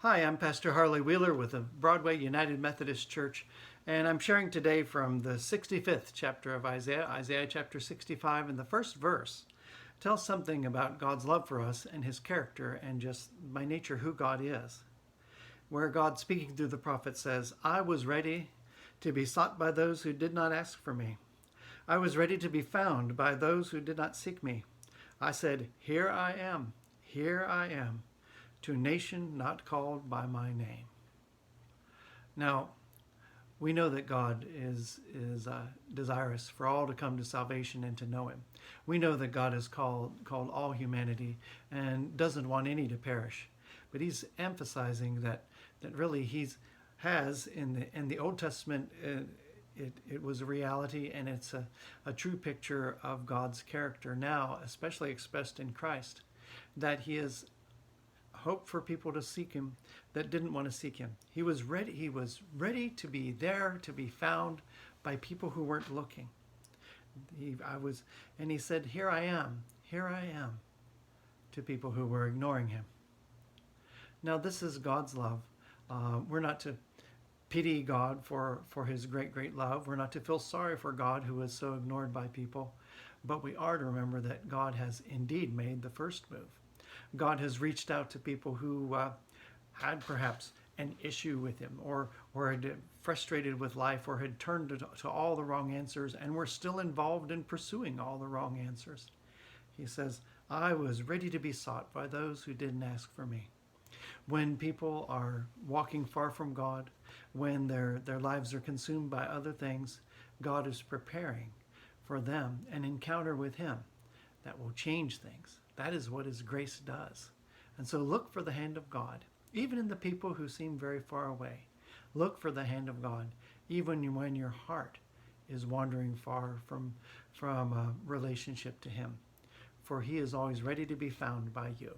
Hi, I'm Pastor Harley Wheeler with the Broadway United Methodist Church, and I'm sharing today from the 65th chapter of Isaiah, Isaiah chapter 65, and the first verse tells something about God's love for us and his character and just by nature who God is. Where God, speaking through the prophet, says, I was ready to be sought by those who did not ask for me. I was ready to be found by those who did not seek me. I said, here I am, to a nation not called by my name. Now, we know that God is desirous for all to come to salvation and to know him. We know that God has called all humanity and doesn't want any to perish. But he's emphasizing that really has in the Old Testament, it was a reality, and it's a true picture of God's character now, especially expressed in Christ, that he is hope for people to seek him that didn't want to seek him. He was ready to be there, to be found by people who weren't looking. And he said, here I am, to people who were ignoring him. Now, this is God's love. We're not to pity God for his great love. We're not to feel sorry for God who is so ignored by people. But we are to remember that God has indeed made the first move. God has reached out to people who had perhaps an issue with him, or had frustrated with life, or had turned to all the wrong answers and were still involved in pursuing all the wrong answers. He says, I was ready to be sought by those who didn't ask for me. When people are walking far from God, when their lives are consumed by other things, God is preparing for them an encounter with him that will change things. That is what his grace does. And so look for the hand of God, even in the people who seem very far away. Look for the hand of God, even when your heart is wandering far from a relationship to him. For he is always ready to be found by you.